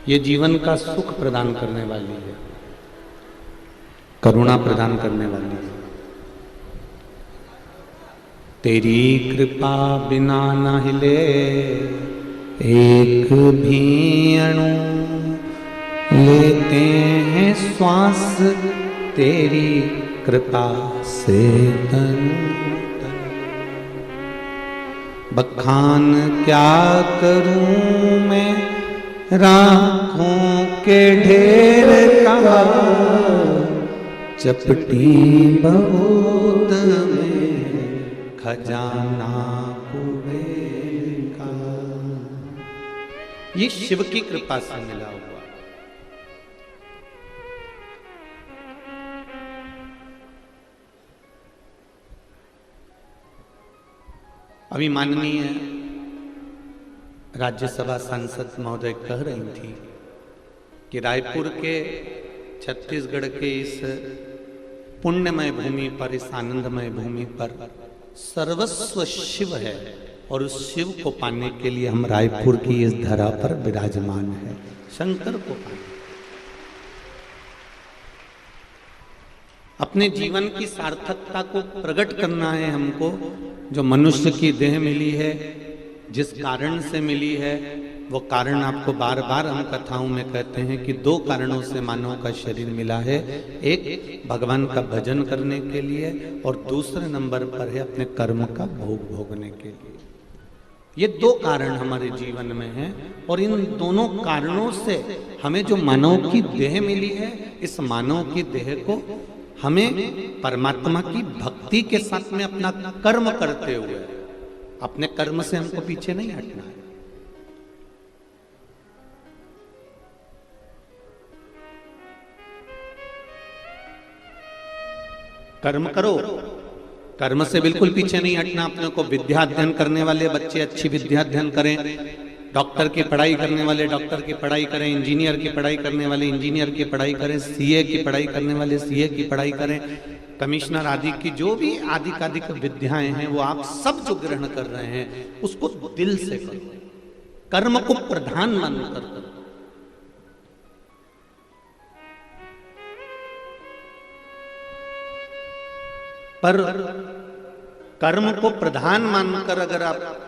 ये जीवन का सुख प्रदान करने वाली है, करुणा प्रदान करने वाली है। तेरी कृपा बिना न हिले एक भी अणु, लेते हैं श्वास तेरी कृपा से तनु। बखान क्या करूं मैं राखों के ढेर का, चपटी बहुत में खजाना कुबेर का। ये शिव की कृपा से मिला हुआ। अभी माननीय राज्यसभा सांसद महोदय कह रही थी कि रायपुर के छत्तीसगढ़ के इस पुण्यमय भूमि पर, इस आनंदमय भूमि पर सर्वस्व शिव है और उस शिव को पाने के लिए हम रायपुर की इस धरा पर विराजमान है। शंकर को पाने, अपने जीवन की सार्थकता को प्रकट करना है हमको। जो मनुष्य की देह मिली है, जिस कारण से मिली है, वो कारण आपको बार बार हम कथाओं में कहते हैं कि दो कारणों से मानव का शरीर मिला है। एक भगवान का भजन करने के लिए और दूसरे नंबर पर है अपने कर्म का भोग भोगने के लिए। ये दो कारण हमारे जीवन में हैं और इन दोनों कारणों से हमें जो मानव की देह मिली है, इस मानव की देह को हमें परमात्मा की भक्ति के साथ में अपना कर्म करते हुए, अपने कर्म से हमको पीछे नहीं हटना है। कर्म करो, कर्म से बिल्कुल पीछे नहीं हटना। अपने को विद्या अध्ययन करने वाले बच्चे अच्छी विद्या अध्ययन करें, डॉक्टर की पढ़ाई करने वाले डॉक्टर की पढ़ाई करें, इंजीनियर की पढ़ाई करने वाले इंजीनियर की पढ़ाई करें, सीए की पढ़ाई करने वाले सीए की पढ़ाई करें, कमिश्नर आदि की जो भी आधिकाधिक विद्याएं हैं वो आप सब जो ग्रहण कर रहे हैं उसको दिल से करो, कर्म को प्रधान मानकर करो। पर कर्म को प्रधान मानकर अगर आप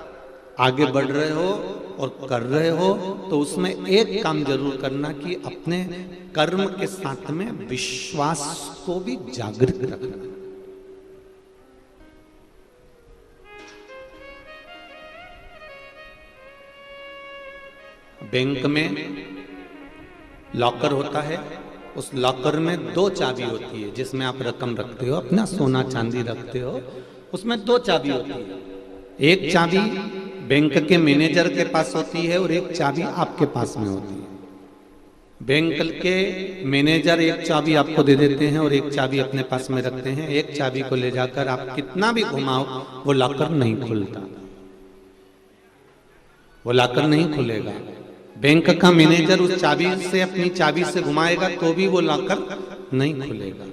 आगे बढ़ रहे हो और कर रहे हो तो उसमें एक काम जरूर करना कि अपने कर्म के साथ में विश्वास को भी जागृत रखना। बैंक में लॉकर होता है, उस लॉकर में दो चाबी होती है जिसमें आप रकम रखते हो, अपना सोना चांदी रखते हो। उसमें दो चाबी होती है, एक चाबी बैंक के मैनेजर के पास होती है और एक चाबी आपके पास में होती है। बैंक के मैनेजर एक चाबी आपको दे देते हैं और एक चाबी अपने पास में रखते हैं। एक चाबी को ले जाकर आप कितना भी घुमाओ वो लॉकर नहीं खुलता, वो लॉकर नहीं खुलेगा। बैंक का मैनेजर उस चाबी से, अपनी चाबी से घुमाएगा तो भी वो लॉकर नहीं खुलेगा।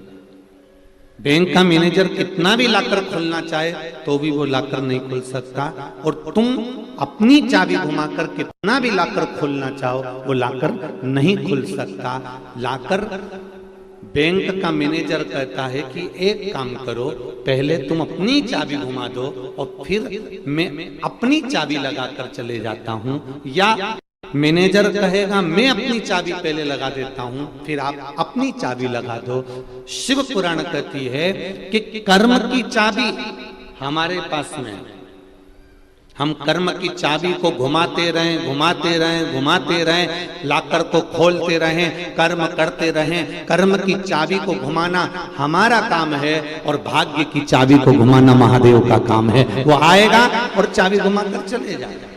बैंक का मैनेजर कितना भी लॉकर खोलना चाहे तो भी वो लॉकर नहीं खुल सकता। और तुम अपनी चाबी घुमाकर कितना भी लॉकर खोलना चाहो वो लॉकर नहीं खुल सकता। लॉकर बैंक का मैनेजर कहता है कि एक काम करो, पहले तुम अपनी चाबी घुमा दो और फिर मैं अपनी चाबी लगाकर चले जाता हूं, या मैनेजर कहेगा मैं अपनी चाबी पहले लगा देता हूं फिर आप अपनी चाबी लगा दो। शिव पुराण कहती है कि कर्म की चाबी हमारे पास में, हम कर्म की चाबी को घुमाते रहें, घुमाते रहें, घुमाते रहें, लॉकर को खोलते रहें, कर्म करते रहें। कर्म की चाबी को घुमाना हमारा काम है और भाग्य की चाबी को घुमाना महादेव का काम है। वो आएगा और चाबी घुमाकर चले जाएगा।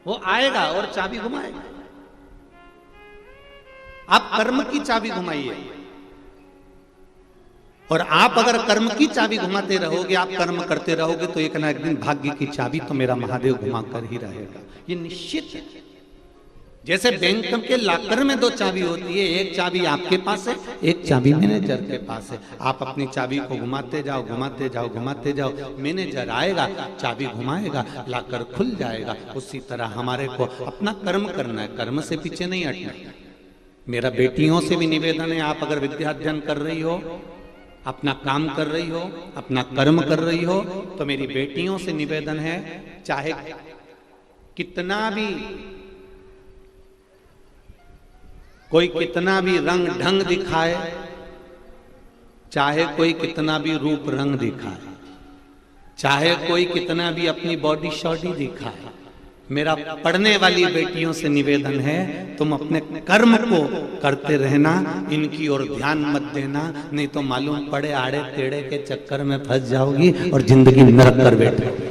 वो आएगा और चाबी घुमाएगा। आप कर्म की चाबी घुमाइए, और आप अगर कर्म की चाबी घुमाते रहोगे, आप कर्म करते रहोगे तो एक ना एक दिन भाग्य की चाबी तो मेरा महादेव घुमा कर ही रहेगा। ये निश्चित है। जैसे बैंक के लॉकर में 2 चाबी होती है, एक चाबी आपके पास है, एक चाबी मैनेजर के पास है। आप अपनी चाबी को घुमाते जाओ, घुमाते जाओ, घुमाते जाओ, मैनेजर आएगा, चाबी घुमाएगा, लॉकर खुल जाएगा। उसी तरह हमारे को अपना कर्म करना है, कर्म से पीछे नहीं हटना। मेरा बेटियों से भी निवेदन है, आप अगर विद्या अध्ययन कर रही हो, अपना काम कर रही हो, अपना कर्म कर रही हो, तो मेरी बेटियों से निवेदन है, चाहे कितना भी कोई कितना भी रंग ढंग दिखाए, चाहे कोई कितना भी रूप रंग दिखाए, चाहे कोई कितना भी अपनी बॉडी शॉडी दिखाए, मेरा पढ़ने वाली बेटियों से निवेदन है, तुम अपने कर्म को करते रहना, इनकी ओर ध्यान मत देना, नहीं तो मालूम पड़े आड़े टेढ़े के चक्कर में फंस जाओगी और जिंदगी नरक कर बैठोगी।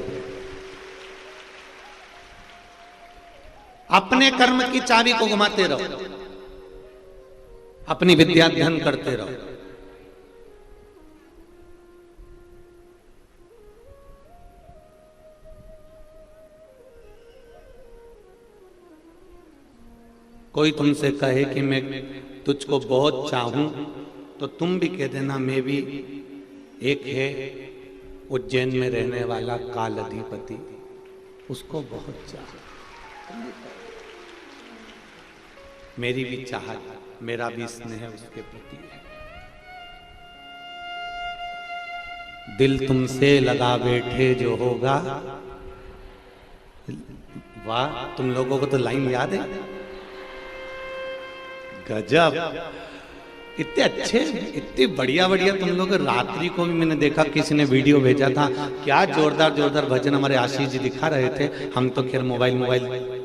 अपने कर्म की चाबी को घुमाते रहो, अपनी विद्या अध्ययन करते रहो। कोई तुमसे कहे कि मैं तुझको बहुत चाहूं, तो तुम भी कह देना मैं भी। एक है उज्जैन में रहने वाला काल अधिपति, उसको बहुत चाह, मेरी भी चाहत, मेरा भी स्नेह उसके प्रति है। दिल तुमसे लगा बैठे जो होगा, वाह, तुम लोगों को तो लाइन याद है, गजब, इतने अच्छे, इतने बढ़िया बढ़िया तुम लोग। रात्रि को भी मैंने देखा, किसी ने वीडियो भेजा था, क्या जोरदार जोरदार भजन हमारे आशीष जी दिखा रहे थे। हम तो खैर मोबाइल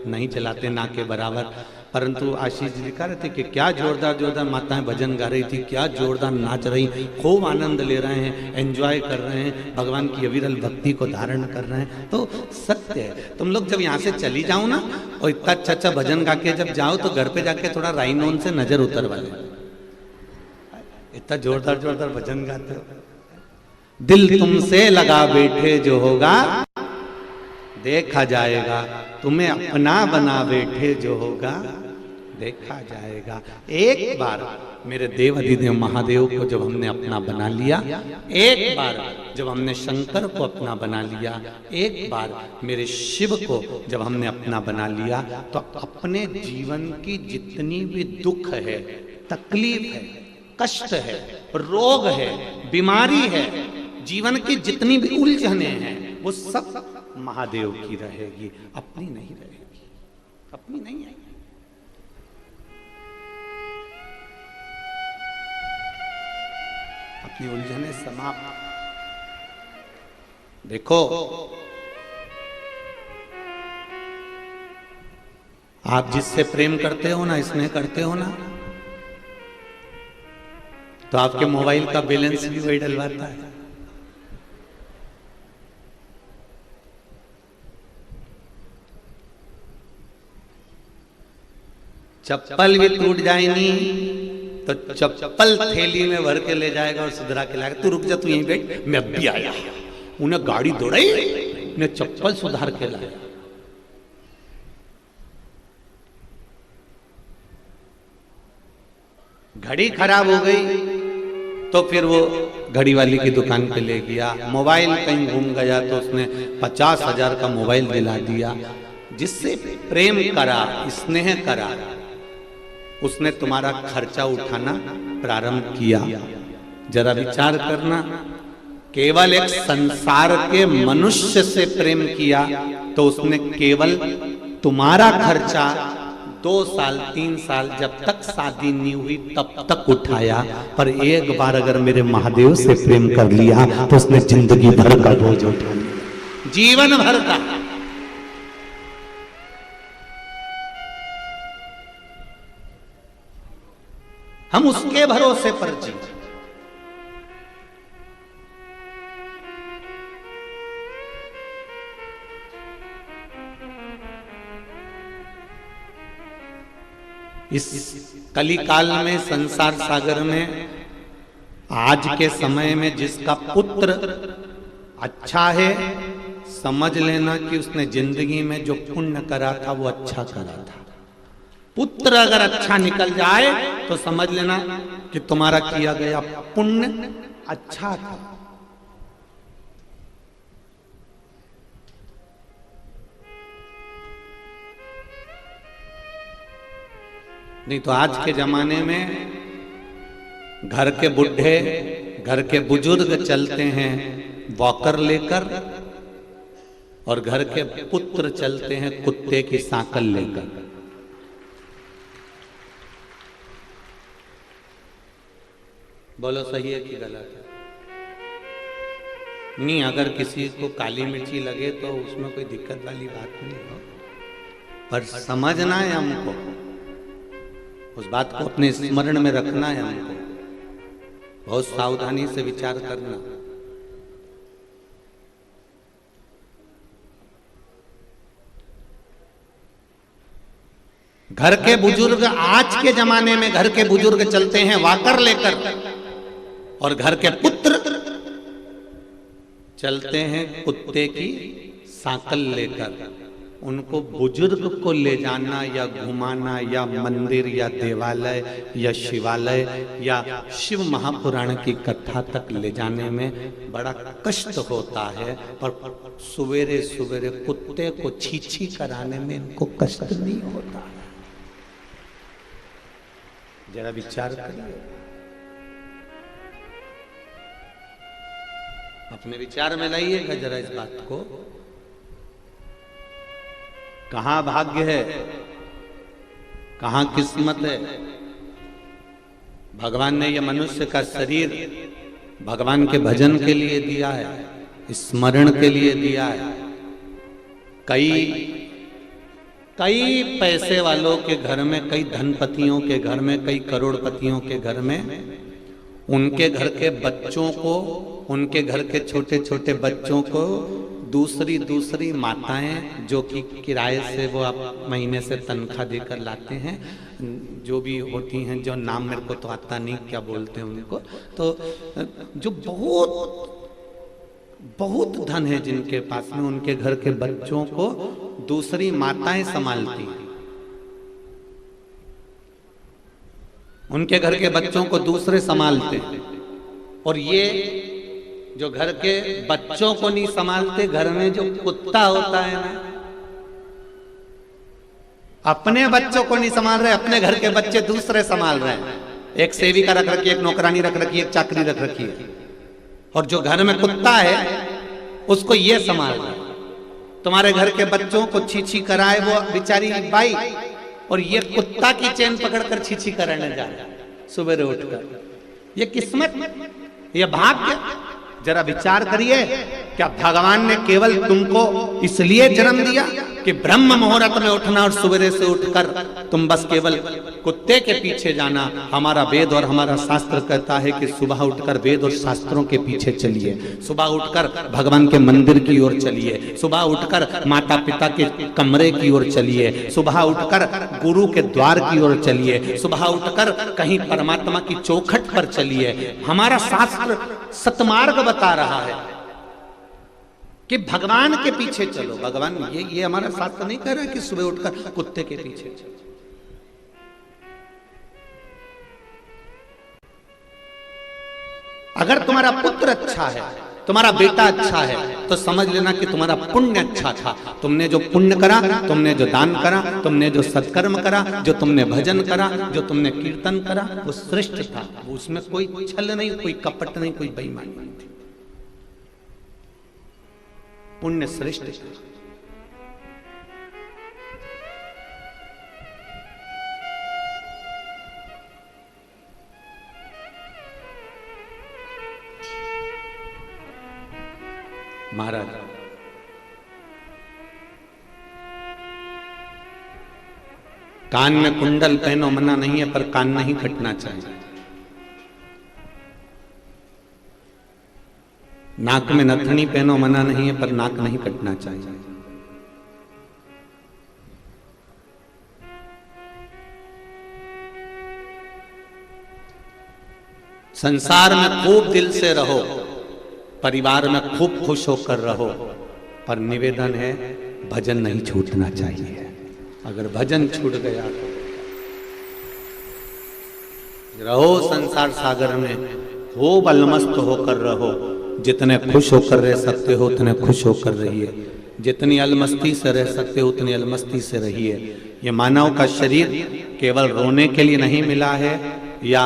नहीं चलाते ना के बराबर, परंतु आशीष जी दिखा रहे थे कि क्या जोरदार जोरदार माताएं भजन गा रही थी, क्या जोरदार नाच रही, खूब आनंद ले रहे हैं, एंजॉय कर रहे हैं, भगवान की अविरल भक्ति को धारण कर रहे हैं। तो सत्य है, तुम लोग जब यहाँ से चली जाओ ना और इतना अच्छा भजन गा के जब जाओ, तो घर पे जाके थोड़ा राइनोन से नजर उतरवा ले, इतना जोरदार जोरदार भजन गाते हो। दिल तुमसे लगा बैठे जो होगा, देखा जाएगा, तुम्हें अपना बना बैठे जो होगा, देखा जाएगा। एक बार मेरे देव अधिदेव महादेव को जब हमने अपना बना लिया, एक बार जब हमने शंकर को अपना बना लिया, एक बार मेरे शिव को जब हमने अपना बना लिया, तो अपने जीवन की जितनी भी दुख है, तकलीफ है, कष्ट है, रोग है, बीमारी है, जीवन की जितनी भी उलझने हैं, वो सब महादेव की रहेगी, अपनी नहीं रहेगी, अपनी नहीं है। अपनी उलझने समाप्त। देखो, आप जिससे प्रेम करते हो ना, स्नेह करते हो ना, तो आपके मोबाइल का बैलेंस भी वही डलवाता है। चप्पल भी टूट जाएगी तो चप्पल थैली में भर के ले जाएगा और सुधरा के लाएगा। तू रुक जा, तू यहीं बैठ, मैं अभी आया। उन्हें गाड़ी दौड़ाई, उन्हें चप्पल सुधार के लाया। घड़ी खराब हो गई तो फिर वो घड़ी वाली की दुकान पे ले गया। मोबाइल कहीं घूम गया तो उसने 50,000 का मोबाइल दिला दिया। जिससे प्रेम करा, स्नेह करा, उसने तुम्हारा खर्चा उठाना प्रारंभ किया। जरा विचार करना, केवल एक संसार के मनुष्य से प्रेम किया तो उसने केवल तुम्हारा खर्चा 2 साल 3 साल जब तक शादी नहीं हुई तब तक उठाया। पर एक बार अगर मेरे महादेव से प्रेम कर लिया तो उसने जिंदगी भर का बोझ उठा लिया, जीवन भर का। हम उसके भरोसे पर जी। इस कलिकाल में, संसार सागर में, आज के समय में जिसका पुत्र अच्छा है, समझ लेना कि उसने जिंदगी में जो पुण्य करा था वो अच्छा करा था। पुत्र अगर अच्छा निकल जाए तो समझ लेना कि तुम्हारा किया गया पुण्य अच्छा था। नहीं तो आज के जमाने में घर के बुढ़े, घर के बुजुर्ग चलते हैं वॉकर लेकर, और घर के पुत्र चलते हैं कुत्ते की सांकल लेकर। बोलो सही है कि गलत है? नहीं, अगर किसी को काली मिर्ची लगे तो उसमें कोई दिक्कत वाली बात नहीं हो, पर समझना है हमको, उस बात को अपने स्मरण में रखना है हमको, बहुत सावधानी से विचार करना। घर के बुजुर्ग, आज के जमाने में घर के बुजुर्ग चलते हैं वाकर लेकर, और घर के पुत्र चलते हैं कुत्ते की सांकल लेकर। उनको बुजुर्ग को ले जाना या घुमाना या मंदिर या देवालय या शिवालय या शिव महापुराण की कथा तक ले जाने में बड़ा कष्ट होता है, पर सवेरे सवेरे कुत्ते को छीछी कराने में इनको कष्ट नहीं होता। जरा विचार करिए, अपने विचार में लाइएगा जरा इस बात को। कहां भाग्य है, कहां किस्मत है। भगवान ने यह मनुष्य का शरीर भगवान के भजन के लिए दिया है, स्मरण के लिए दिया है। कई पैसे वालों के घर में, कई धनपतियों के घर में, कई करोड़पतियों के घर में उनके घर के बच्चों को, उनके घर के छोटे छोटे बच्चों को दूसरी माताएं, जो कि किराए से वो आप महीने से तनख्वाह देकर लाते हैं, जो भी होती हैं, जो नाम मेरे को तो आता नहीं क्या बोलते हैं उनको, तो जो बहुत धन है जिनके पास में, उनके घर के बच्चों को दूसरी माताएं संभालती हैं। उनके घर के बच्चों को दूसरे संभालते हैं। और ये जो घर के बच्चों को नहीं संभालते, घर में जो कुत्ता होता है ना, अपने बच्चों को नहीं संभाल रहे, अपने घर के बच्चे दूसरे संभाल रहे हैं। एक सेविका रख रखी है, एक नौकरानी रख रखी है, एक चाकरी रख रखी है, और जो घर में कुत्ता है उसको ये संभाल रहा है। तुम्हारे घर के बच्चों को छीछी कराए वो बेचारी बाई, और ये कुत्ता की चेन पकड़कर छीछी कराने जा रहा है सुबह उठकर। ये किस्मत, ये भाग्य। जरा विचार करिए, क्या भगवान ने केवल तुमको इसलिए जन्म दिया कि ब्रह्म मुहूर्त में उठना और सवेरे से उठकर तुम बस केवल कुत्ते के पीछे जाना? हमारा वेद और हमारा शास्त्र कहता है कि सुबह उठकर वेद और शास्त्रों के पीछे चलिए, सुबह उठकर भगवान के मंदिर की ओर चलिए, सुबह उठकर माता पिता के कमरे की ओर चलिए, सुबह उठकर गुरु के द्वार की ओर चलिए, सुबह उठकर कहीं परमात्मा की चौखट पर चलिए। हमारा शास्त्र सतमार्ग बता रहा है कि भगवान के पीछे चलो। भगवान ये हमारा शास्त्र नहीं कह रहा है कि सुबह उठकर कुत्ते के पीछे चलो। अगर तुम्हारा पुत्र अच्छा है, तुम्हारा बेटा अच्छा है, तो समझ लेना कि तुम्हारा पुण्य अच्छा था। तुमने जो पुण्य करा, तुमने जो दान करा, तुमने जो सत्कर्म करा, जो तुमने भजन करा, जो तुमने कीर्तन करा, वो श्रेष्ठ था। उसमें कोई छल नहीं, कोई कपट नहीं, कोई बेईमानी नहीं थी। पुण्य श्रेष्ठ था। महाराज कान में कुंडल पहनो मना नहीं है, पर कान नहीं कटना चाहिए। नाक में नथनी पहनो मना नहीं है, पर नाक नहीं कटना चाहिए। संसार में खूब दिल से रहो, परिवार में खूब खुश होकर रहो, पर निवेदन है भजन नहीं छूटना चाहिए। अगर भजन छूट गया रहो संसार सागर में, खूब अलमस्त होकर रहो। जितने खुश होकर रह सकते हो उतने खुश होकर रहिए, जितनी अलमस्ती से रह सकते हो उतनी अलमस्ती से रहिए। ये मानव का शरीर केवल रोने के लिए नहीं मिला है या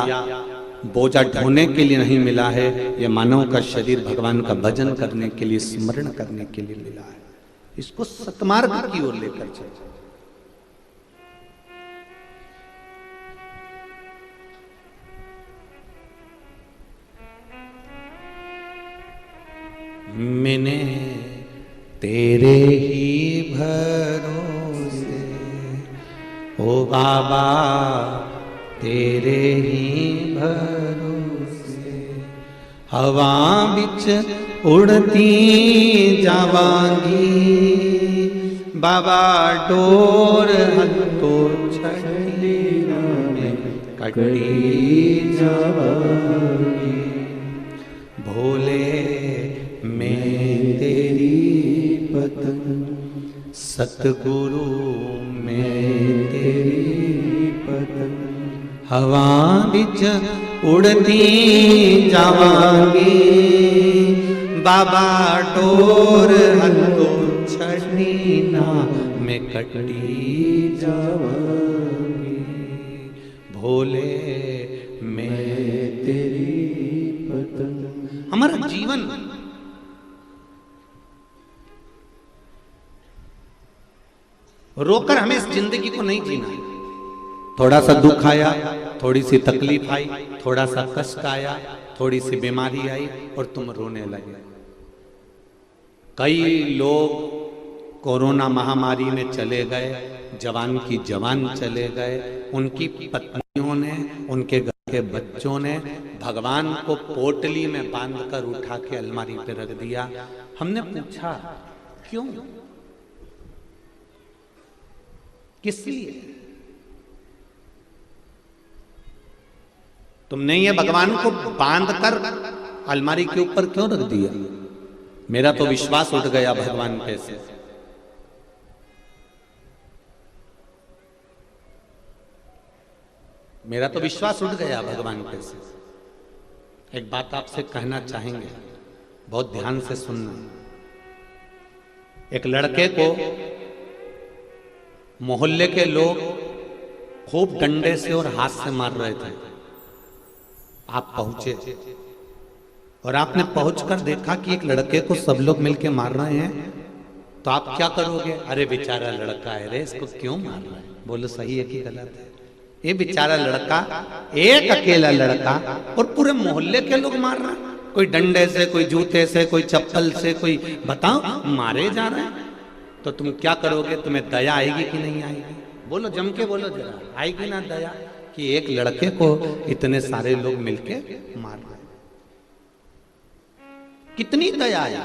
बोझा ढोने के लिए नहीं मिला है, ये मानव का शरीर भगवान का भजन करने के लिए, स्मरण करने के लिए मिला है। इसको सतमार्ग की ओर लेकर चलो। मैंने तेरे ही भरोसे ओ बाबा, तेरे ही भरोसे हवा बिच उड़ती जावांगी, बाबा डोर हथो छड़ी में कटी जावांगी। भोले मैं तेरी पतंग, सतगुरु मैं तेरी पतंग, हवा बिच उड़ती जावांगी, बाबा डोर हथो छड़ी ना मैं कटी जावांगी। भोले मैं तेरी पतंग। हमारा जीवन रोकर हमें इस जिंदगी को नहीं जीना। थोड़ा सा दुख आया, थोड़ी सी तकलीफ आई, थोड़ा सा कष्ट आया, थोड़ी सी बीमारी आई और तुम रोने लगे। कई लोग कोरोना महामारी में चले गए, जवान की जवान चले गए, उनकी पत्नियों ने, उनके घर के बच्चों ने भगवान को पोटली में बांधकर उठा के अलमारी पे रख दिया। हमने पूछा क्यों, किस लिए? तुमने ये भगवान को बांधकर अलमारी के ऊपर क्यों रख दिया? मेरा तो विश्वास उठ गया भगवान पे से। मेरा तो विश्वास उठ गया भगवान पे से। एक बात आपसे कहना चाहेंगे, बहुत ध्यान से सुनना। एक लड़के को मोहल्ले के लोग खूब डंडे से और हाथ से मार रहे थे। आप पहुंचे और आपने पहुंचकर देखा कि एक लड़के को सब लोग मिलके मार रहे हैं, तो आप क्या करोगे? अरे बेचारा लड़का है रे, इसको क्यों मार रहा है? बोलो सही है कि गलत है? ये बेचारा लड़का, एक अकेला लड़का, और पूरे मोहल्ले के लोग मार रहे हैं। कोई डंडे से, कोई जूते से, कोई चप्पल से, कोई बताओ मारे जा रहे हैं। तो तुम क्या करोगे? तुम्हें दया आएगी कि नहीं आएगी? बोलो, जम के बोलो जरा, आएगी ना दया कि एक लड़के को इतने सारे लोग मिलके मार रहे हैं? कितनी दया आई।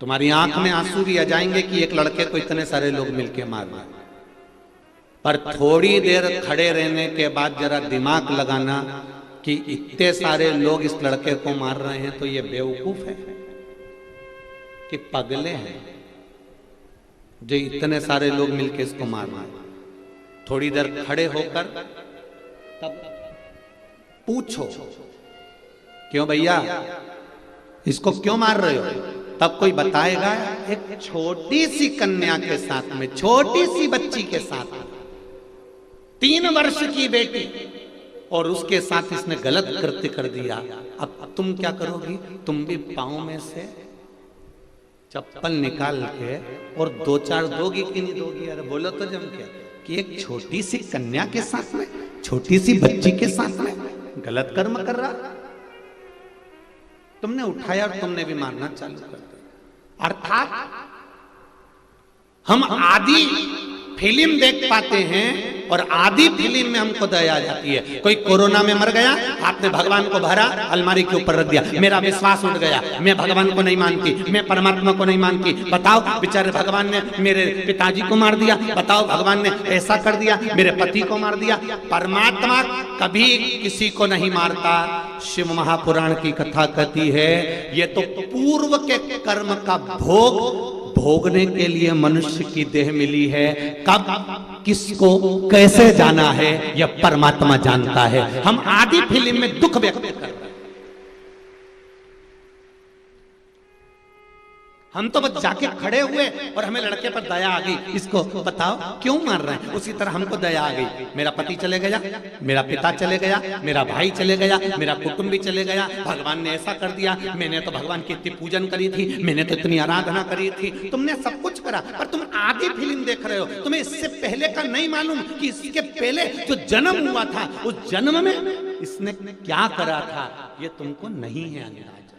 तुम्हारी आंख में आंसू भी आ जाएंगे कि एक लड़के को इतने सारे लोग मिलके मार रहे हैं, पर थोड़ी देर खड़े रहने के बाद जरा दिमाग लगाना कि इतने सारे लोग इस लड़के को मार रहे हैं, तो ये बेवकूफ है कि पगले हैं जो इतने सारे लोग मिलके इसको मार रहे हैं? थोड़ी देर खड़े होकर तब पूछो, क्यों भैया इसको क्यों मार रहे हो? तब कोई बताएगा एक छोटी सी कन्या के साथ में, छोटी सी बच्ची के साथ में, 3 वर्ष की बेटी, और उसके साथ इसने गलत कृत्य कर दिया। अब तुम क्या करोगी? तुम भी पांव में से चप्पल निकाल के और 2-4 दोगी कि नहीं दोगी? अरे बोलो तो जम के कि एक छोटी सी कन्या के साथ में, छोटी सी बच्ची के साथ में गलत कर्म कर रहा, तुमने उठाया और तुमने भी मारना चालू कर दिया। अर्थात हम आदि फिल्म देख पाते हैं और आधी फिल्म में हमको दया आ जाती है। कोई कोरोना में मर गया, आपने भगवान को भरा, अलमारी के ऊपर रख दिया, मेरा विश्वास उठ गया, मैं भगवान को नहीं मानती, मैं परमात्मा को नहीं मानती। बताओ बेचारे भगवान ने मेरे पिताजी को मार दिया, बताओ भगवान ने ऐसा कर दिया, मेरे पति को मार दिया। परमात्मा कभी किसी को नहीं मारता। शिव महापुराण की कथा कहती है ये तो पूर्व के कर्म का भोग भोगने के लिए मनुष्य की देह मिली है। कब, किसको, कैसे जाना है, यह परमात्मा जानता है। हम आधी फिल्म में दुख व्यक्त कर रहे हैं। हम तो बस जाके खड़े हुए और हमें लड़के पर दया आ गई, इसको बताओ क्यों मार रहे हैं। उसी तरह हमको दया आ गई, मेरा पति चले गया, मेरा पिता चले गया, मेरा भाई चले गया, मेरा कुटुंब भी चले गया, भगवान ने ऐसा कर दिया, मैंने तो भगवान की इतनी पूजन करी थी, मैंने तो इतनी आराधना करी थी। तुमने सब कुछ करा, पर तुम आधी फिल्म देख रहे हो। तुम्हें इससे पहले का नहीं मालूम कि इसके पहले जो जन्म हुआ था, उस जन्म में इसने क्या करा था, ये तुमको नहीं है अंदाजा।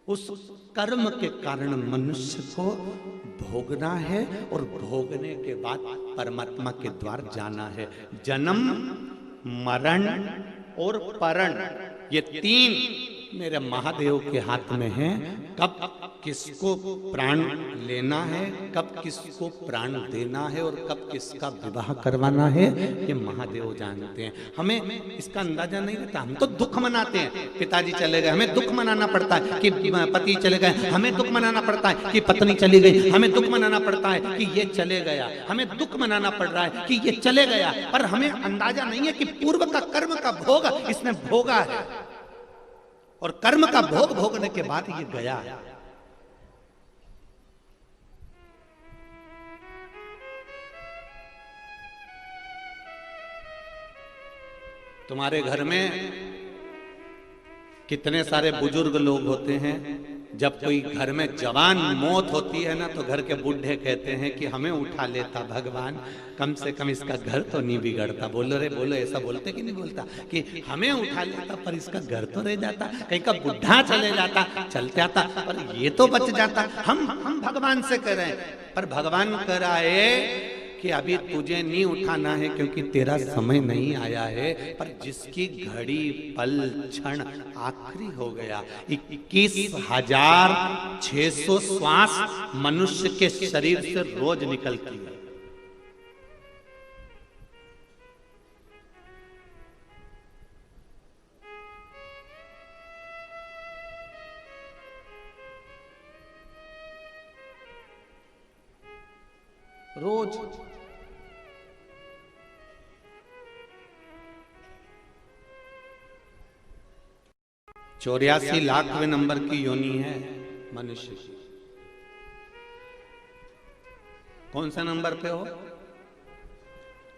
उस कर्म के कारण मनुष्य को भोगना है और भोगने के बाद परमात्मा के द्वार जाना है। जन्म, मरण और परण, ये तीन मेरे महादेव के हाथ में है। कब किसको प्राण लेना है, कब किसको प्राण देना है और कब किसका विवाह करवाना है, ये महादेव जानते हैं। हमें इसका अंदाजा नहीं रहता। हम तो दुख मनाते हैं, पिताजी चले गए, हमें दुख मनाना पड़ता है कि पति चले गए, हमें दुख मनाना पड़ता है कि पत्नी चली गई, हमें दुख मनाना पड़ता है कि ये चले गया, हमें दुख मनाना पड़ रहा है कि ये चले गया। पर हमें अंदाजा नहीं है कि पूर्व का कर्म का भोग इसने भोगा है और कर्म का भोग भोगने के बाद ये गया है। तुम्हारे घर में कितने सारे बुजुर्ग लोग होते हैं, जब कोई घर में जवान मौत होती है ना, तो घर के बूढ़े कहते हैं कि हमें उठा लेता भगवान, कम से कम इसका घर तो नहीं बिगड़ता। बोलो रे बोलो, ऐसा बोलते कि नहीं बोलता कि हमें उठा लेता पर इसका घर तो रह जाता, कहीं का बुढ़ा चले जाता, चलते आता, पर ये तो बच जाता। हम भगवान से कह रहे हैं, पर भगवान कह रहा है कि अभी तुझे नहीं उठाना है क्योंकि तेरा समय नहीं आया है। पर जिसकी घड़ी पल क्षण आखिरी हो गया, 21,600 श्वास मनुष्य के शरीर से रोज निकलती है। रोज 84 लाखवें नंबर की योनि है मनुष्य की। कौन सा नंबर पे हो?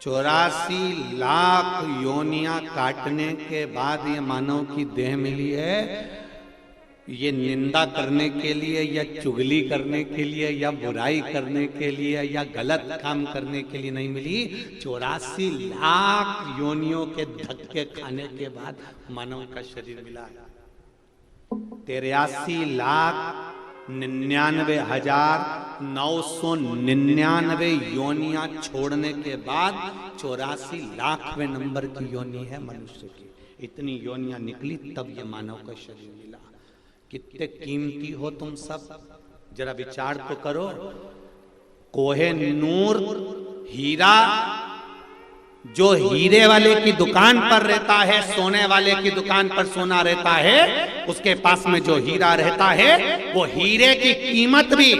84 लाख योनियां काटने के बाद ये मानव की देह मिली है। ये निंदा करने के लिए या चुगली करने के लिए या बुराई करने के लिए या गलत काम करने के लिए नहीं मिली। 84 लाख योनियों के धक्के खाने के बाद मानव का शरीर मिला। 83,99,999 योनियां छोड़ने के बाद 84 लाखवें नंबर की योनि है मनुष्य की। इतनी योनियां निकली तब ये मानव का शरीर मिला। कितने कीमती हो तुम सब, जरा विचार तो करो। कोहे-नूर हीरा जो हीरे वाले की दुकान पर रहता है, सोने वाले की दुकान पर सोना रहता है, उसके पास में जो हीरा रहता है वो हीरे की कीमत भी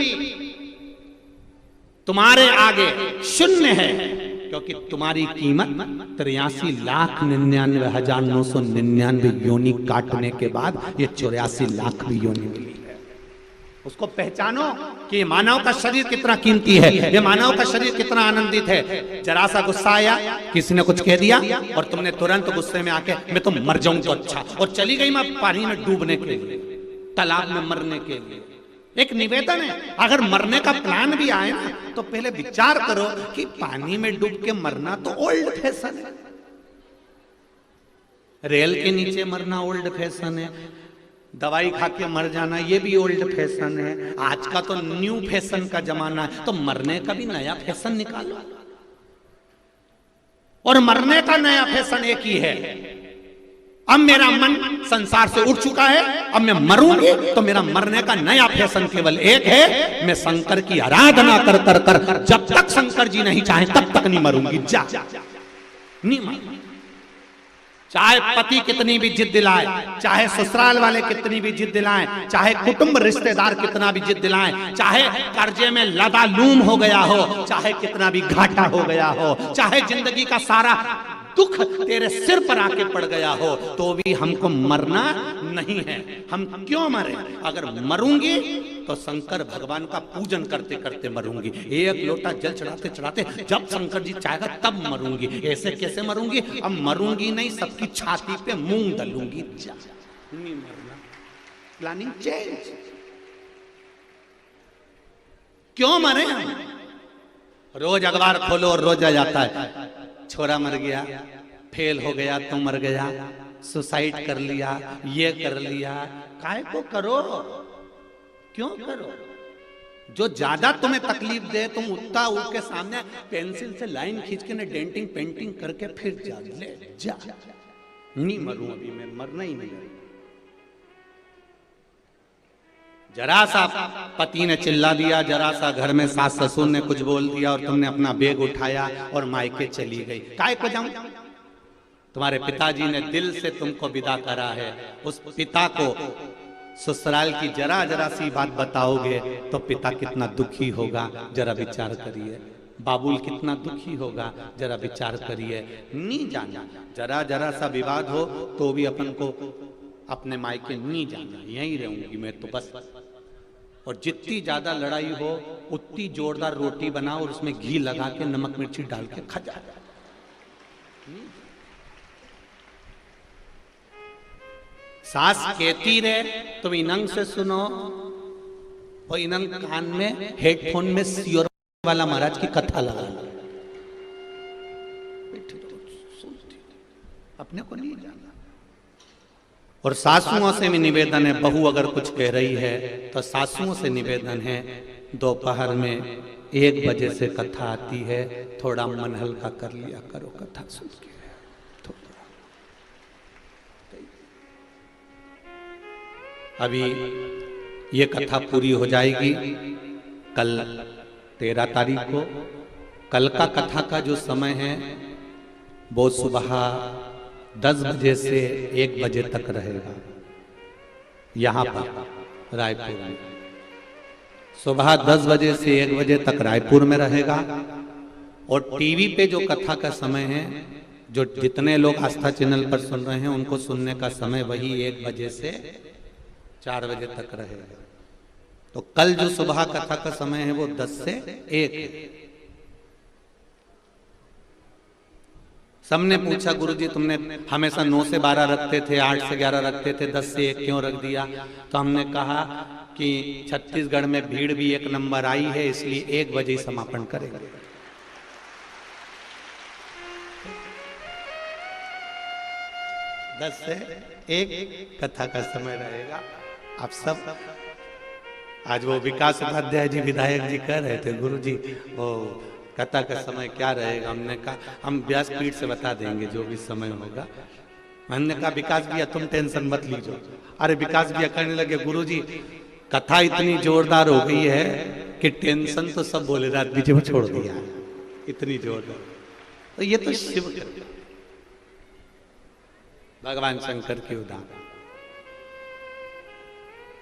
तुम्हारे आगे शून्य है, क्योंकि तुम्हारी कीमत 83,99,999 योनि काटने के बाद ये 84 लाख भी योनि मिली है। उसको पहचानो कि ये मानव का शरीर कितना कीमती है, ये मानव का शरीर कितना आनंदित है। जरा सा गुस्सा आया, किसी ने कुछ कह दिया और तुमने तुरंत गुस्से में आके मैं तो मर जाऊं तो अच्छा, और चली गई मैं पानी में डूबने के लिए, तालाब में मरने के लिए। एक निवेदन है, अगर मरने का प्लान भी आए ना तो पहले विचार करो कि पानी में डूब के मरना तो ओल्ड फैशन है, रेल के नीचे मरना ओल्ड फैशन है, दवाई खा के मर जाना ये भी ओल्ड फैशन है। आज का तो न्यू फैशन का जमाना है, तो मरने का भी नया फैशन निकालो। और मरने का नया फैशन एक ही है, अब मेरा मन संसार से उठ चुका है, अब मैं मरूंगी तो मेरा मरने का नया फैशन केवल एक है, मैं शंकर की आराधना कर कर कर जब तक शंकर जी नहीं चाहे तब तक नहीं मरूंगी। जा नहीं मरूंगी। चाहे पति कितनी भी जिद दिलाए, चाहे ससुराल वाले कितनी भी जिद दिलाएं, चाहे कुटुंब रिश्तेदार कितना भी जिद दिलाएं, चाहे कर्जे में लदालूम हो गया हो, चाहे कितना भी घाटा हो गया हो, चाहे जिंदगी का सारा दुख तेरे सिर पर आके पड़ गया हो, तो भी हमको मरना नहीं है। हम क्यों मरे? अगर मरूंगी तो शंकर भगवान का पूजन करते करते मरूंगी, एक लोटा जल चढ़ाते चढ़ाते जब शंकर जी चाहेगा तब मरूंगी। ऐसे कैसे मरूंगी? अब मरूंगी नहीं, सबकी छाती पे मूंग डालूंगी। नहीं मरना, प्लानिंग चेंज। क्यों मरे हम? रोज अखबार खोलो और रोज आ जाता है छोरा मर गया, फेल हो गया तो मर गया, सुसाइड कर लिया, ये कर लिया। काहे को करो? क्यों करो? जो ज्यादा तुम्हें तकलीफ दे तुम उतना उसके सामने पेंसिल से लाइन खींच के ना डेंटिंग पेंटिंग करके फिर जा ले जा। नहीं मरूं अभी मैं, मरना ही नहीं। जरा सा पति ने चिल्ला दिया, जरा सा घर में सास ससुर ने कुछ बोल दिया और तुमने अपना बैग उठाया और मायके चली गई। काय को जाऊं? तुम्हारे पिताजी ने दिल से तुमको विदा करा है, उस पिता को ससुराल की जरा जरा सी बात बताओगे तो पिता कितना दुखी होगा, जरा विचार करिए। बाबुल कितना दुखी होगा, जरा विचार करिए। नहीं जाना, जरा जरा सा विवाद हो तो भी अपन को अपने मायके नहीं जाना, यहीं रहूंगी मैं तो बस। और जितनी ज्यादा लड़ाई हो उतनी जोरदार रोटी बनाओ और उसमें घी लगा के नमक मिर्ची डाल के खा जा। सास कहती रहे तुम इनंग से सुनो, और इनंग कान में हेडफोन में सियोर वाला महाराज की कथा लगा लो, अपने को नहीं जाना। और सासुओं से भी निवेदन है, बहू अगर कुछ कह रही है तो सासुओं से निवेदन है, दोपहर में 1 बजे से कथा आती है, थोड़ा मन हल्का कर लिया करो कथा सुन के। अभी ये कथा पूरी हो जाएगी कल 13 तारीख को। कल का कथा का जो समय है वो सुबह 10 बजे से 1 बजे तक रहेगा यहाँ पर रायपुर में। सुबह 10 बजे से 1 बजे तक रायपुर में रहेगा। और टीवी पे जो कथा का समय है, जो जितने लोग आस्था चैनल पर सुन रहे हैं उनको सुनने का समय वही 1 बजे से 4 बजे तक रहेगा। तो कल जो सुबह कथा का समय है वो 10 से 1 है। सबने पूछा गुरुजी तुमने हमेशा 9 से 12 रखते थे, 8 से 11 रखते थे, 10 से 1 क्यों रख दिया? तो हमने कहा कि छत्तीसगढ़ में भीड़ भी 1 नंबर आई है, इसलिए 1 बजे ही समापन करेंगे। दस से 1 कथा का समय रहेगा। आप सब आज वो विकास उपाध्याय जी विधायक जी कह रहे थे गुरुजी वो कथा का समय क्या रहेगा? हमने कहा हम व्यासपीठ से बता देंगे जो भी समय होगा। हमने कहा विकास भैया तुम टेंशन मत लीजिए। अरे विकास भैया कहने लगे गुरुजी कथा इतनी जोरदार हो गई है कि टेंशन तो सब बोले रात बीच में छोड़ दिया, इतनी जोरदार। तो ये तो शिव भगवान शंकर की उदाहरण,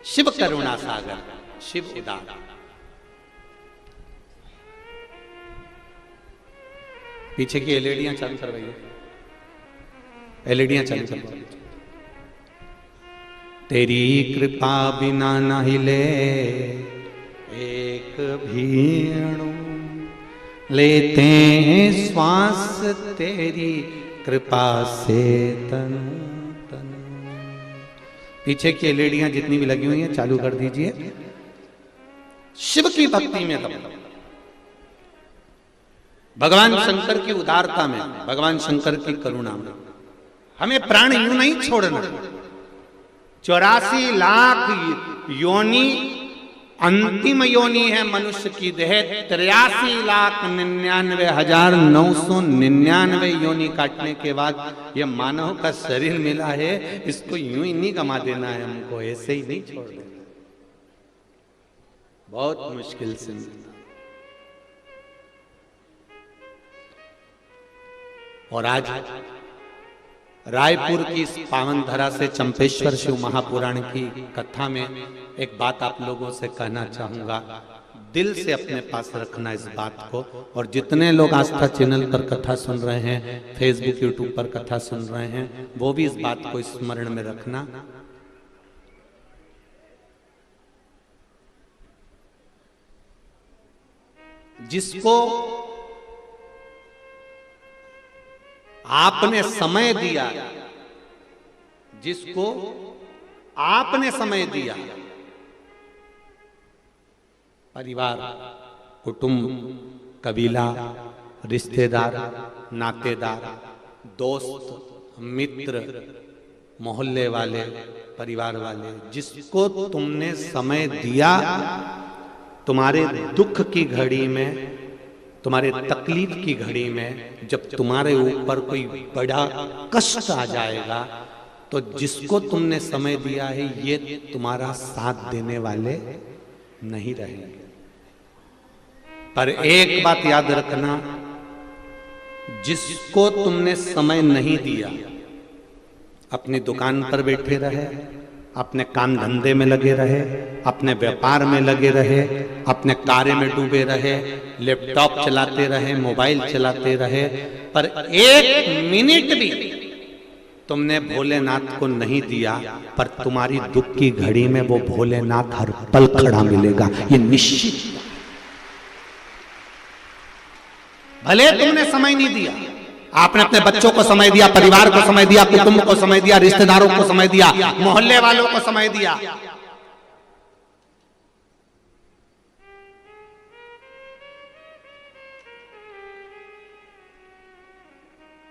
शिव करुणा सागर, शिव उदाहरण। पीछे की एलईडियां चालू करवाइए, एलईडियां चालू करवाइए। तेरी कृपा बिना न हिले एक भी अणु, लेते हैं श्वास तेरी कृपा से तनु तनु। पीछे की एलईडियां जितनी भी लगी हुई हैं चालू कर दीजिए। शिव की भक्ति में दम, भगवान शंकर की उदारता में, भगवान शंकर की करुणा में। हमें प्राण यूं नहीं छोड़ना। 84 लाख योनि अंतिम योनि है मनुष्य की देह। 83,99,999 योनि काटने के बाद ये मानव का शरीर मिला है, इसको यूं ही नहीं गमा देना है, हमको ऐसे ही नहीं छोड़ देना, बहुत मुश्किल से मिलता। और आज रायपुर की इस पावन धरा से चंपेश्वर शिव महापुराण की कथा में एक बात आप लोगों से कहना चाहूंगा, दिल से अपने पास रखना इस बात को। और जितने लोग आस्था चैनल पर कथा सुन रहे हैं, फेसबुक यूट्यूब पर कथा सुन रहे हैं, वो भी इस बात को स्मरण में रखना। जिसको आपने समय दिया, जिसको आपने समय दिया, परिवार, कुटुंब, कबीला, रिश्तेदार, नातेदार, दोस्त, मित्र, मोहल्ले वाले, परिवार वाले, जिसको तुमने समय दिया, तुम्हारे दुख की घड़ी में, तुम्हारे तकलीफ की घड़ी में, जब तुम्हारे ऊपर कोई बड़ा कष्ट आ जाएगा, तो जिसको तुमने समय दिया है ये तुम्हारा साथ देने वाले नहीं रहेंगे। पर एक बात याद रखना, जिसको तुमने समय नहीं दिया, अपनी दुकान पर बैठे रहे, अपने काम धंधे में लगे रहे, अपने व्यापार में लगे रहे, अपने कार्य में डूबे रहे, लैपटॉप चलाते रहे, मोबाइल चलाते रहे, पर एक मिनट भी तुमने भोलेनाथ को नहीं दिया, पर तुम्हारी दुख की घड़ी में वो भोलेनाथ हर पल खड़ा मिलेगा, ये निश्चित। भले तुमने समय नहीं दिया, आपने अपने बच्चों को समय दिया, परिवार को समय दिया, कुटुंब को समय दिया, रिश्तेदारों को समय दिया, मोहल्ले वालों को समय दिया,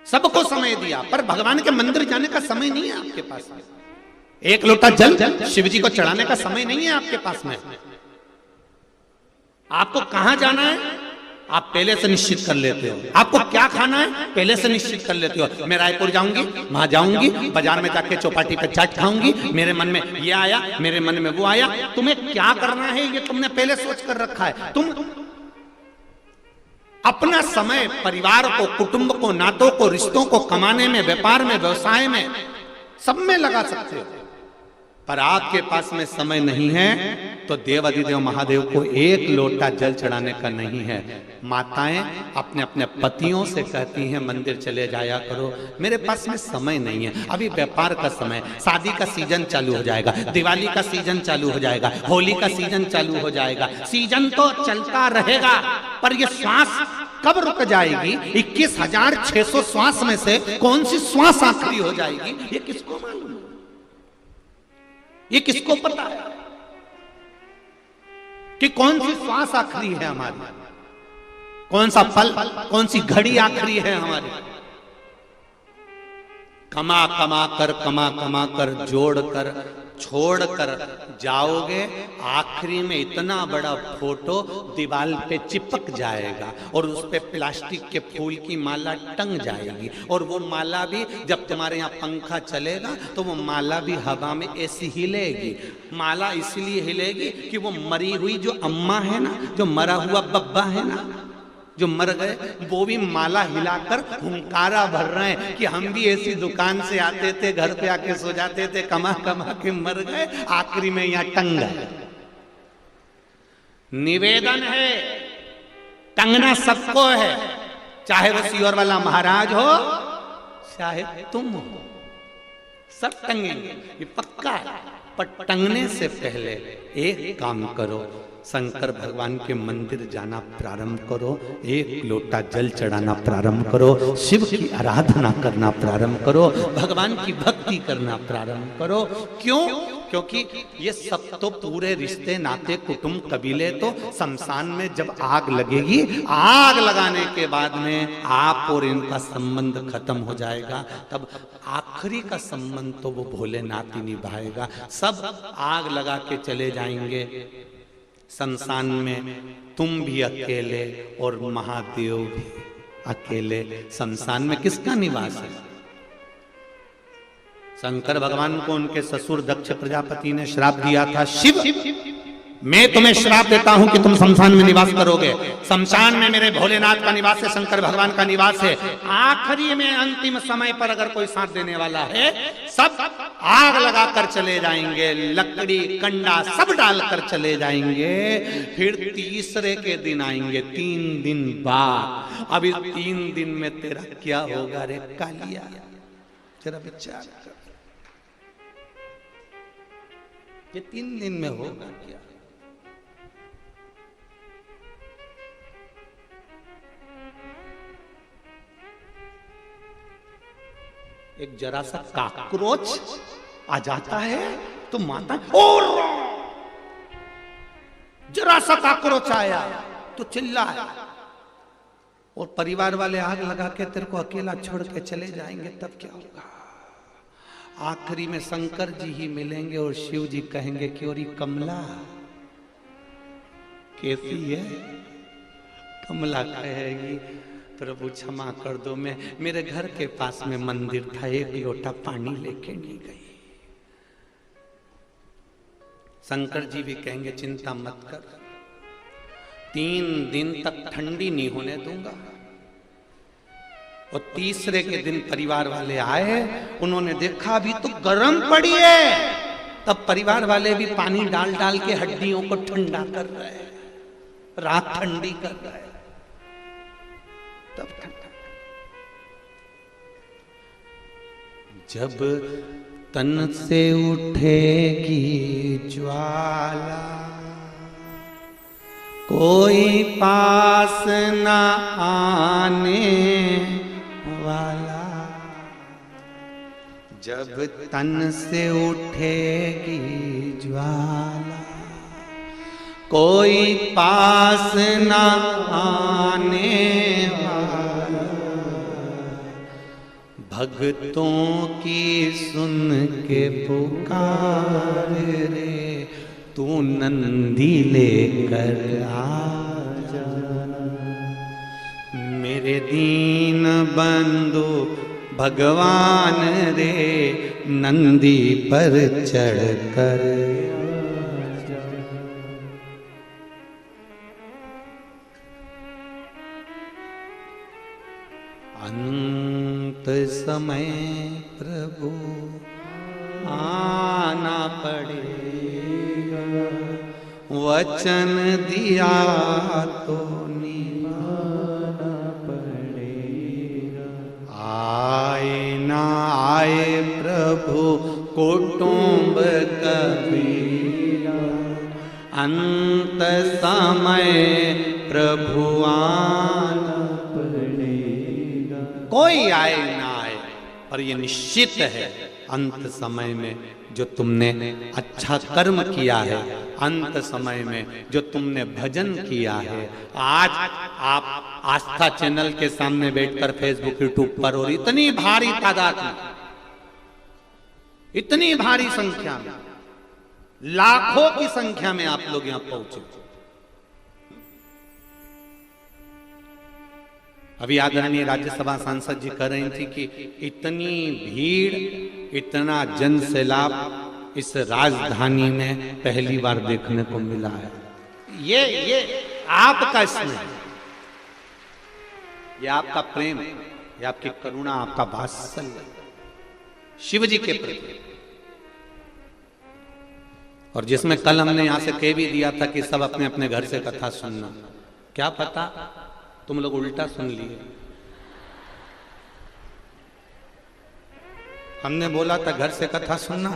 सबको समय दिया, पर भगवान के मंदिर जाने का समय नहीं है आपके पास में। एक लोटा जल शिव जी को चढ़ाने का समय नहीं है आपके पास में। आपको कहां जाना है आप पहले से निश्चित कर लेते हो, आपको क्या खाना है पहले से निश्चित कर लेते हो। मैं रायपुर जाऊंगी, वहां जाऊंगी, बाजार में जाके चौपाटी पे चाट खाऊंगी, मेरे मन में ये आया, मेरे मन में वो आया। तुम्हें क्या करना है ये तुमने पहले सोच कर रखा है। तुम अपना समय परिवार को, कुटुंब को, नातों को, रिश्तों को कमाने में, व्यापार में, व्यवसाय में, सब में लगा सकते हो, पर आपके पास में समय नहीं है तो देवाधिदेव महादेव को एक लोटा जल चढ़ाने का नहीं है। माताएं अपने अपने पतियों से कहती हैं मंदिर चले जाया करो, मेरे पास में समय नहीं है, अभी व्यापार का समय, शादी का सीजन चालू हो जाएगा, दिवाली का सीजन चालू हो जाएगा, होली का सीजन चालू हो जाएगा, सीजन तो चलता रहेगा, पर ये श्वास कब रुक जाएगी? 21,600 श्वास में से कौन सी श्वास आखिरी हो जाएगी ये किसको मालूम? ये किसको पता है कि कौन सी श्वास आखिरी है हमारी, कौन सा पल, कौन सी घड़ी आखिरी है हमारी? कमा कमा कर जोड़ कर छोड़ कर जाओगे, आखिरी में इतना बड़ा फोटो दीवार पे चिपक जाएगा और उस पे प्लास्टिक के फूल की माला टंग जाएगी, और वो माला भी जब तुम्हारे यहाँ पंखा चलेगा तो वो माला भी हवा में ऐसी हिलेगी। माला इसलिए हिलेगी कि वो मरी हुई जो अम्मा है ना, जो मरा हुआ बब्बा है ना, जो मर गए, वो भी माला हिलाकर हुंकारा भर रहे हैं कि हम भी ऐसी दुकान से आते थे, घर पे आके सो जाते थे, कमा कमा के मर गए, आखिरी में यहां टंग गए। निवेदन है, टंगना सबको है, चाहे वो सीहोर वाला महाराज हो, चाहे तुम हो, सब टंगेंगे, ये पक्का है। पर टंगने से पहले एक काम करो, शंकर भगवान के मंदिर जाना प्रारंभ करो, एक लोटा जल चढ़ाना प्रारंभ करो, शिव की आराधना करना प्रारंभ करो, भगवान की भक्ति करना प्रारंभ करो। क्यों? क्योंकि ये सब तो पूरे रिश्ते, नाते, कुटुंब, कबीले तो शमशान में जब आग लगेगी, आग लगाने के बाद में आप और इनका संबंध खत्म हो जाएगा, तब आखिरी का संबंध तो वो भोलेनाथ ही निभाएगा। सब आग लगा के चले जाएंगे शमशान में, तुम भी अकेले और महादेव भी अकेले। शमशान में किसका निवास है? शंकर भगवान को उनके ससुर दक्ष प्रजापति ने श्राप दिया था, शिव मैं तुम्हें श्राप देता हूं कि तुम शमशान में निवास करोगे। शमशान में मेरे भोलेनाथ का निवास है, शंकर भगवान का निवास है। आखिरी में अंतिम समय पर अगर कोई साथ देने वाला है, सब आग लगाकर चले जाएंगे, लकड़ी कंडा सब डालकर चले जाएंगे। फिर तीसरे के दिन आएंगे, 3 दिन बाद। अब इस 3 दिन में तेरा क्या होगा रे कालिया, जरा विचार कर। ये 3 दिन में होगा क्या? एक जरा सा काकरोच आ जाता है तो माता, और जरा सा काकरोच आया तो चिल्लाया, और परिवार वाले आग लगा के तेरे को अकेला छोड़ के चले जाएंगे, तब क्या होगा? आखिरी में शंकर जी ही मिलेंगे और शिव जी कहेंगे कि और कमला कैसी है? कमला कहेगी प्रभु क्षमा कर दो, मैं मेरे घर के पास में मंदिर था, एक लोटा पानी लेके नहीं गई। शंकर जी भी कहेंगे चिंता मत कर, 3 दिन तक ठंडी नहीं होने दूंगा। और तीसरे के दिन परिवार वाले आए, उन्होंने देखा अभी तो गर्म पड़ी है, तब परिवार वाले भी पानी डाल डाल के हड्डियों को ठंडा कर रहे हैं, रात ठंडी कर रहे हैं, तब ठंडा। जब तन से उठेगी ज्वाला, कोई पास न आने वाला। जब तन से उठेगी ज्वाला, कोई पास न आने वाला। भक्तों की सुन के पुकार रे, तू नंदी लेकर आजा। मेरे दीन बंधु भगवान रे, नंदी पर चढ़ कर आजा। अंत समय प्रभु आना पड़ेगा, वचन दिया तो निभाना पड़ेगा। आए ना आए प्रभु कुटुंब कबीरा, अंत समय प्रभु आना पड़ेगा। कोई आए ना आए, पर ये निश्चित है अंत समय में जो तुमने अच्छा कर्म किया है, अंत समय में जो तुमने भजन किया है। आज आप आस्था चैनल के सामने बैठकर फेसबुक यूट्यूब पर, और इतनी भारी तादाद में, इतनी भारी संख्या में, लाखों की संख्या में आप लोग यहां पहुंचे। अभी आदरणीय राज्यसभा सांसद जी कह रही थी कि इतनी भीड़, इतना जन सैलाब इस राजधानी में पहली बार देखने को मिला है। ये आपका स्नेह, ये आपका प्रेम, ये आपकी करुणा, आपका वात्सल्य शिव जी के प्रति। और जिसमें कल हमने यहां से कह भी दिया था कि सब अपने अपने घर से कथा सुनना, क्या पता तुम लोग उल्टा सुन लिए। हमने बोला था घर से कथा सुनना,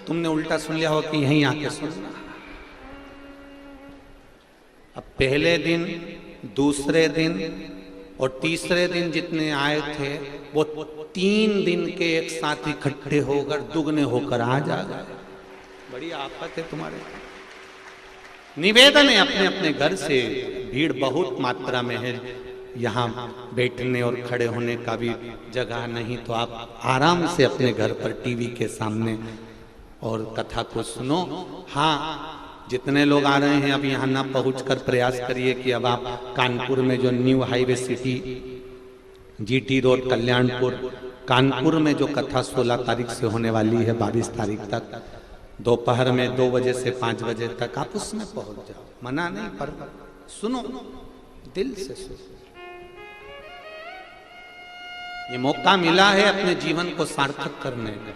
तुमने उल्टा सुन लिया हो कि यहीं आके सुनना। अब पहले दिन, दूसरे दिन और तीसरे दिन जितने आए थे, वो 3 दिन के एक साथ इकट्ठे होकर दुगने होकर आ जा गए। बड़ी आफत है तुम्हारे। निवेदन है अपने अपने घर से, भीड़ बहुत मात्रा में है, यहाँ बैठने और खड़े होने का भी जगह नहीं, तो आप आराम से अपने घर पर टीवी के सामने और कथा को सुनो। हाँ, जितने लोग आ रहे हैं अब यहाँ ना पहुँचकर प्रयास करिए कि अब आप कानपुर में जो new highway city GT road Kalyanpur Kanpur में जो कथा 16 तारीख से होने वाली है 22 तारीख तक, दोपहर में 2 बजे से 5 बजे तक आप उसमें पहुंच जाओ, मना नहीं, पर सुनो, दिल से सुनो। ये मौका मिला है अपने जीवन को सार्थक करने का।